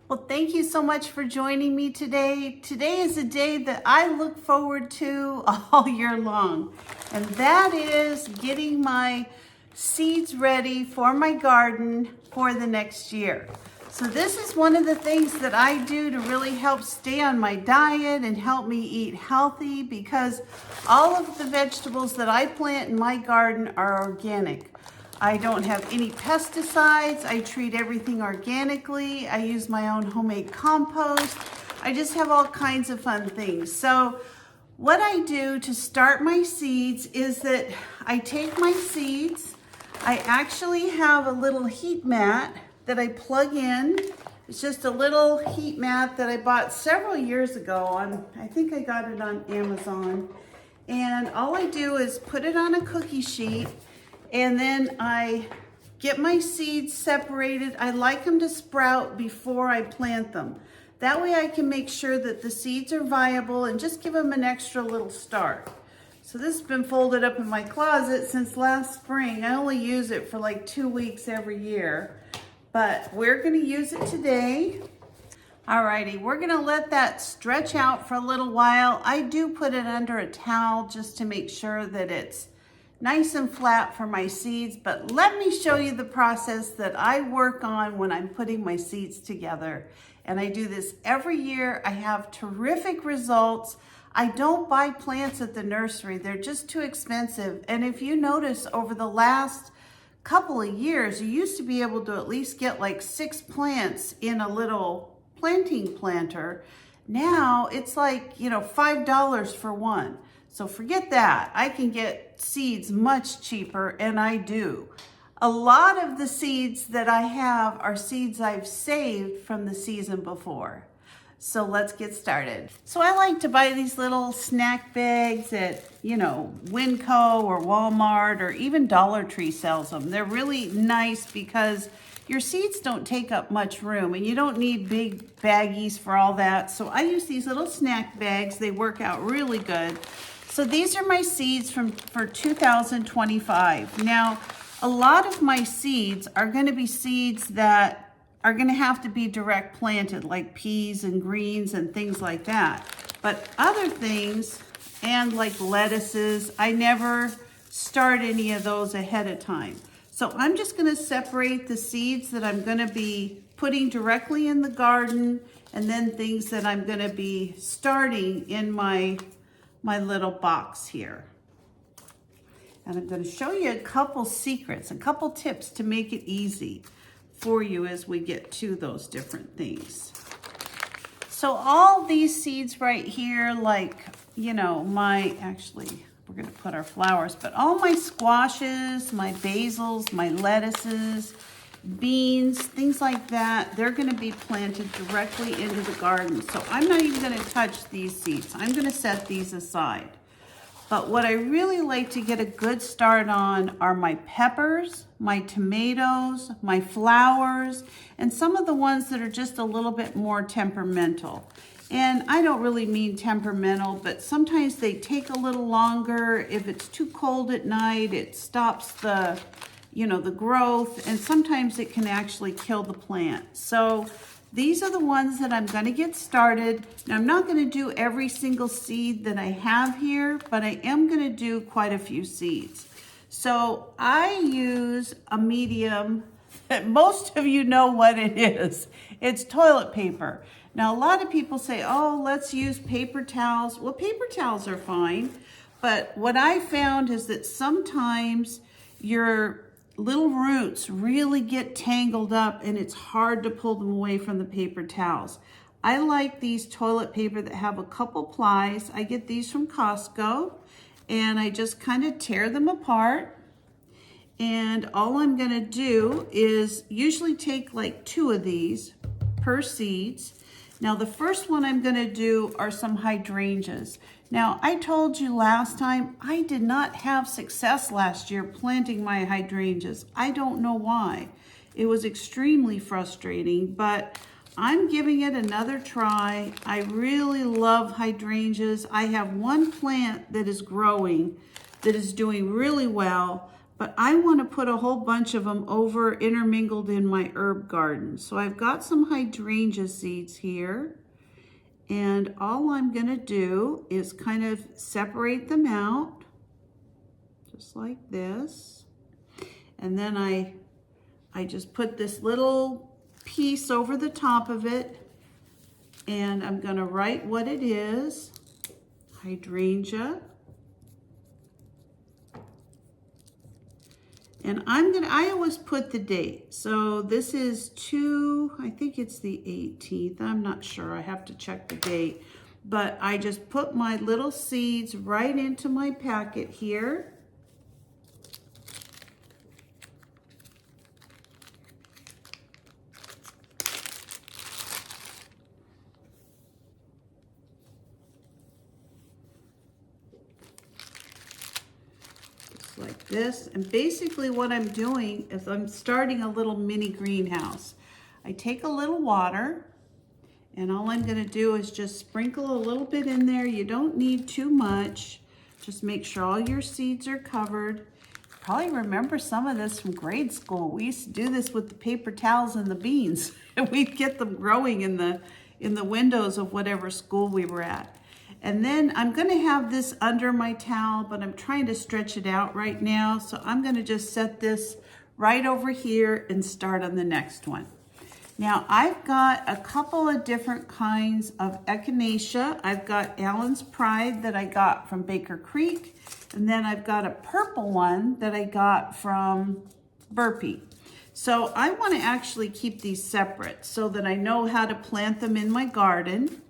Well, thank you so much for joining me today. Today is a day that I look forward to all year long, and that is getting my seeds ready for my garden for the next year. So this is one of the things that I do to really help stay on my diet and help me eat healthy, because all of the vegetables that I plant in my garden are organic. I don't have any pesticides. I treat everything organically. I use my own homemade compost. I just have all kinds of fun things. So what I do to start my seeds is that I take my seeds. I actually have a little heat mat that I plug in. It's just a little heat mat that I bought several years ago I think I got it on Amazon. And all I do is put it on a cookie sheet, and then I get my seeds separated. I like them to sprout before I plant them. That way I can make sure that the seeds are viable and just give them an extra little start. So this has been folded up in my closet since last spring. I only use it for like 2 weeks every year, but we're gonna use it today. Alrighty, we're gonna let that stretch out for a little while. I do put it under a towel just to make sure that it's nice and flat for my seeds, but let me show you the process that I work on when I'm putting my seeds together. And I do this every year. I have terrific results. I don't buy plants at the nursery. They're just too expensive. And if you notice, over the last couple of years, you used to be able to at least get like 6 plants in a little planting planter. Now it's like, $5 for one. So forget that. I can get seeds much cheaper, and I do. A lot of the seeds that I have are seeds I've saved from the season before. So let's get started. So I like to buy these little snack bags at, Winco or Walmart, or even Dollar Tree sells them. They're really nice because your seeds don't take up much room, and you don't need big baggies for all that. So I use these little snack bags. They work out really good. So these are my seeds for 2025. Now, a lot of my seeds are going to be seeds that are going to have to be direct planted, like peas and greens and things like that. But other things, and like lettuces, I never start any of those ahead of time. So I'm just going to separate the seeds that I'm going to be putting directly in the garden, and then things that I'm going to be starting in my little box here. And I'm going to show you a couple secrets, a couple tips to make it easy for you as we get to those different things. So all these seeds right here, like, we're going to put our flowers, but all my squashes, my basils, my lettuces, beans, things like that, they're going to be planted directly into the garden. So I'm not even going to touch these seeds. I'm going to set these aside. But what I really like to get a good start on are my peppers, my tomatoes, my flowers, and some of the ones that are just a little bit more temperamental. And I don't really mean temperamental, but sometimes they take a little longer. If it's too cold at night, it stops the growth, and sometimes it can actually kill the plant. So these are the ones that I'm going to get started. Now, I'm not going to do every single seed that I have here, but I am going to do quite a few seeds. So I use a medium that most of you know what it is. It's toilet paper. Now, a lot of people say, oh, let's use paper towels. Well, paper towels are fine, but what I found is that sometimes your little roots really get tangled up, and it's hard to pull them away from the paper towels. I like these toilet paper that have a couple plies. I get these from Costco, and I just kind of tear them apart. And all I'm going to do is usually take like 2 of these per seeds. Now, the first one I'm going to do are some hydrangeas. Now, I told you last time I did not have success last year planting my hydrangeas. I don't know why. It was extremely frustrating, but I'm giving it another try. I really love hydrangeas. I have one plant that is growing that is doing really well, but I want to put a whole bunch of them over intermingled in my herb garden. So I've got some hydrangea seeds here, and all I'm going to do is kind of separate them out just like this. And then I just put this little piece over the top of it, and I'm going to write what it is. Hydrangea. And I always put the date. So this is I think it's the 18th. I'm not sure, I have to check the date. But I just put my little seeds right into my packet here. Like this. And basically what I'm doing is I'm starting a little mini greenhouse. I take a little water, and all I'm going to do is just sprinkle a little bit in there. You don't need too much. Just make sure all your seeds are covered. You probably remember some of this from grade school. We used to do this with the paper towels and the beans, and we'd get them growing in the windows of whatever school we were at. And then I'm going to have this under my towel, but I'm trying to stretch it out right now. So I'm going to just set this right over here and start on the next one. Now I've got a couple of different kinds of echinacea. I've got Allen's Pride that I got from Baker Creek. And then I've got a purple one that I got from Burpee. So I want to actually keep these separate so that I know how to plant them in my garden.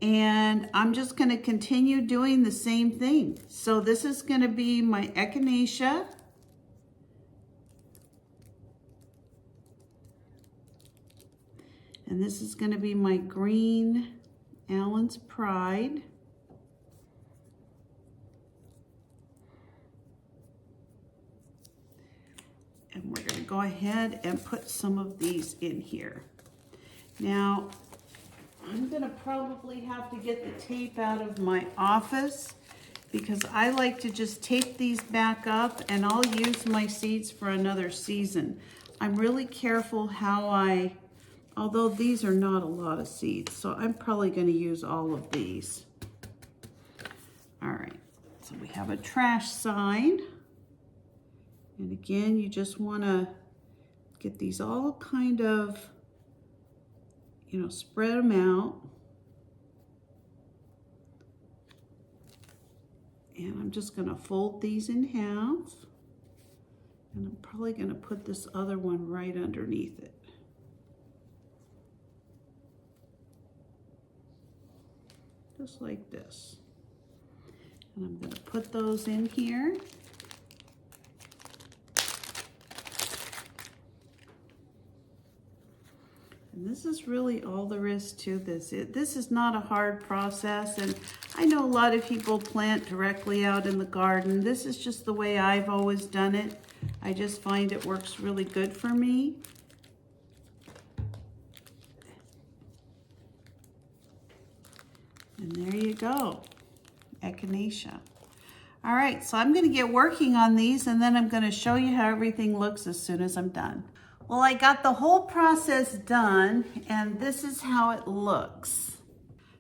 And I'm just going to continue doing the same thing. So this is going to be my echinacea. And this is going to be my green Allen's Pride. And we're going to go ahead and put some of these in here. Now, I'm going to probably have to get the tape out of my office because I like to just tape these back up, and I'll use my seeds for another season. I'm really careful how although these are not a lot of seeds, so I'm probably going to use all of these. All right, so we have a trash sign. And again, you just want to get these all kind of, spread them out. And I'm just going to fold these in half. And I'm probably going to put this other one right underneath it. Just like this. And I'm going to put those in here. And this is really all there is to this. This is not a hard process, and I know a lot of people plant directly out in the garden. This is just the way I've always done it. I just find it works really good for me. And there you go, echinacea. All right, so I'm going to get working on these, and then I'm going to show you how everything looks as soon as I'm done. Well, I got the whole process done, and this is how it looks.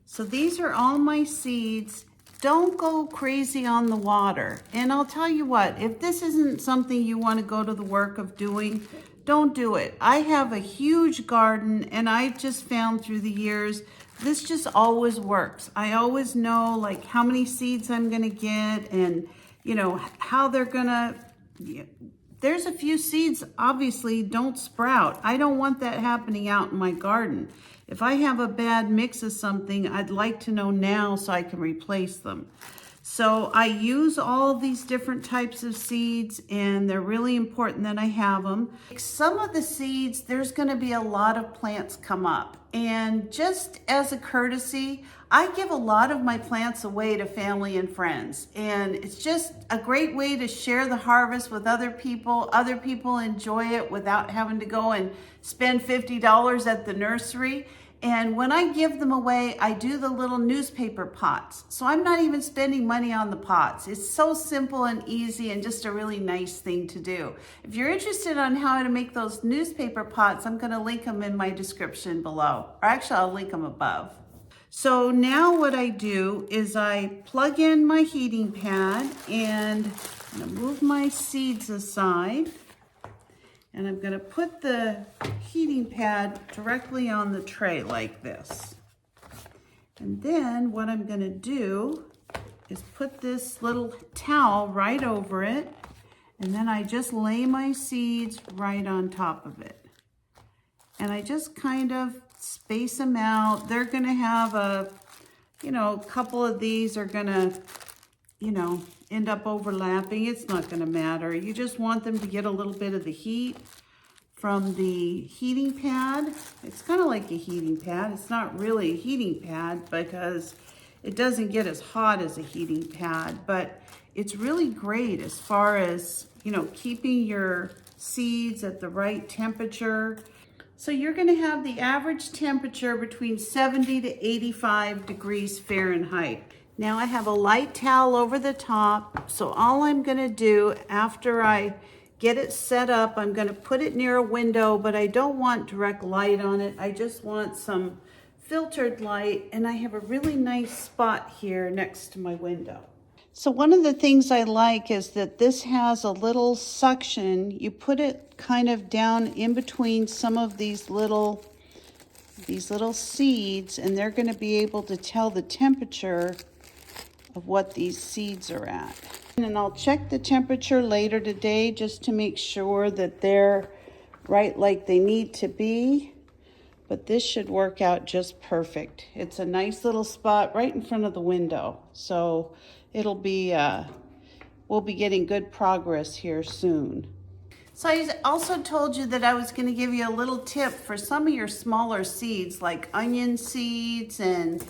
So these are all my seeds. Don't go crazy on the water. And I'll tell you what, if this isn't something you want to go to the work of doing, don't do it. I have a huge garden, and I've just found through the years, this just always works. I always know like how many seeds I'm going to get, and how they're going to, there's a few seeds obviously don't sprout. I don't want that happening out in my garden. If I have a bad mix of something, I'd like to know now so I can replace them. So I use all these different types of seeds, and they're really important that I have them. Some of the seeds, there's going to be a lot of plants come up. And just as a courtesy, I give a lot of my plants away to family and friends. And it's just a great way to share the harvest with other people. Other people enjoy it without having to go and spend $50 at the nursery. And when I give them away, I do the little newspaper pots. So I'm not even spending money on the pots. It's so simple and easy and just a really nice thing to do. If you're interested on how to make those newspaper pots, I'm gonna link them in my description below. Or actually, I'll link them above. So now what I do is I plug in my heating pad and I'm gonna move my seeds aside. And I'm gonna put the heating pad directly on the tray like this. And then what I'm gonna do is put this little towel right over it, and then I just lay my seeds right on top of it. And I just kind of space them out. They're gonna have a couple of these are gonna, end up overlapping. It's not gonna matter. You just want them to get a little bit of the heat from the heating pad. It's kind of like a heating pad. It's not really a heating pad because it doesn't get as hot as a heating pad, but it's really great as far as, keeping your seeds at the right temperature. So you're gonna have the average temperature between 70 to 85 degrees Fahrenheit. Now I have a light towel over the top, so all I'm gonna do after I get it set up, I'm gonna put it near a window, but I don't want direct light on it. I just want some filtered light, and I have a really nice spot here next to my window. So one of the things I like is that this has a little suction. You put it kind of down in between some of these little seeds, and they're gonna be able to tell the temperature of what these seeds are at. And I'll check the temperature later today just to make sure that they're right like they need to be. But this should work out just perfect. It's a nice little spot right in front of the window. So it'll be, we'll be getting good progress here soon. So I also told you that I was gonna give you a little tip for some of your smaller seeds like onion seeds and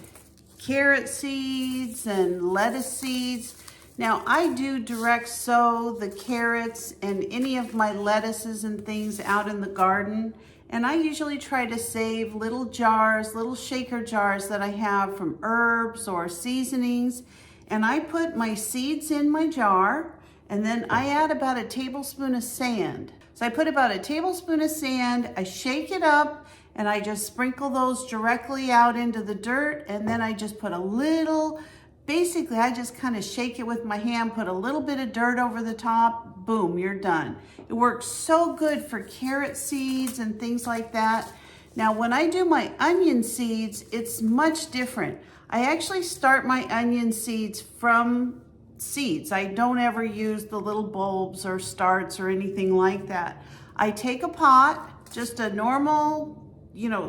carrot seeds and lettuce seeds. Now I do direct sow the carrots and any of my lettuces and things out in the garden. And I usually try to save little jars, little shaker jars that I have from herbs or seasonings. And I put my seeds in my jar, and then I add about a tablespoon of sand. So I put about a tablespoon of sand, I shake it up, and I just sprinkle those directly out into the dirt, and then I just put a little, basically I just kind of shake it with my hand, put a little bit of dirt over the top, boom, you're done. It works so good for carrot seeds and things like that. Now when I do my onion seeds, it's much different. I actually start my onion seeds from seeds. I don't ever use the little bulbs or starts or anything like that. I take a pot, just a normal,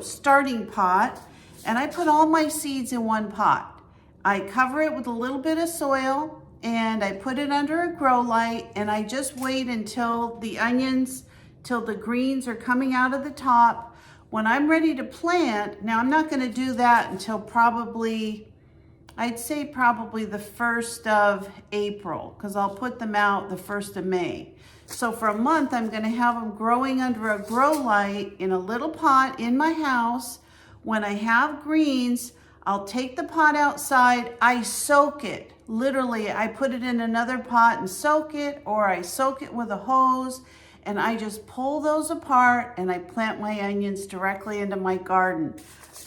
starting pot, and I put all my seeds in one pot. I cover it with a little bit of soil and I put it under a grow light, and I just wait until till the greens are coming out of the top. When I'm ready to plant, now I'm not gonna do that until I'd say probably the 1st of April, because I'll put them out the 1st of May. So for a month, I'm gonna have them growing under a grow light in a little pot in my house. When I have greens, I'll take the pot outside, I soak it. Literally, I put it in another pot and soak it, or I soak it with a hose, and I just pull those apart and I plant my onions directly into my garden.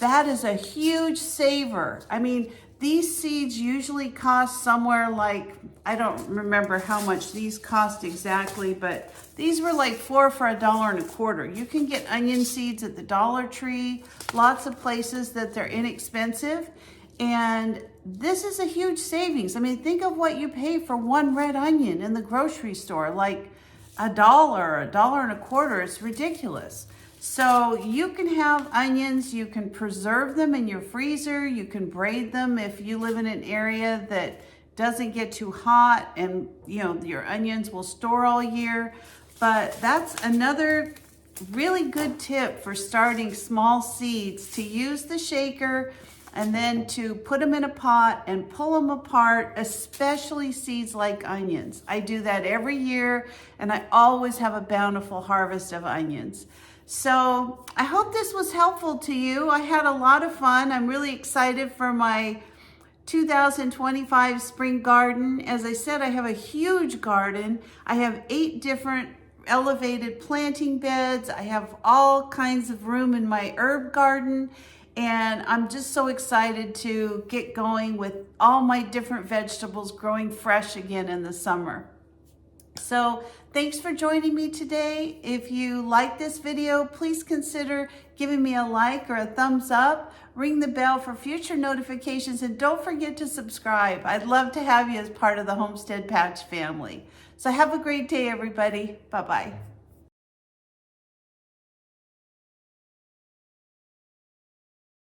That is a huge saver. I mean, these seeds usually cost somewhere like, I don't remember how much these cost exactly, but these were like 4 for $1.25. You can get onion seeds at the Dollar Tree, lots of places that they're inexpensive. And this is a huge savings. I mean, think of what you pay for one red onion in the grocery store, like $1, $1.25. It's ridiculous. So you can have onions, you can preserve them in your freezer, you can braid them if you live in an area that doesn't get too hot, and your onions will store all year. But that's another really good tip for starting small seeds, to use the shaker and then to put them in a pot and pull them apart, especially seeds like onions. I do that every year, and I always have a bountiful harvest of onions. So I hope this was helpful to you. I had a lot of fun. I'm really excited for my 2025 spring garden. As I said, I have a huge garden. I have 8 different elevated planting beds. I have all kinds of room in my herb garden, and I'm just so excited to get going with all my different vegetables growing fresh again in the summer. So thanks for joining me today. If you like this video, please consider giving me a like or a thumbs up. Ring the bell for future notifications, and don't forget to subscribe. I'd love to have you as part of the Homestead Patch family. So have a great day, everybody. Bye-bye.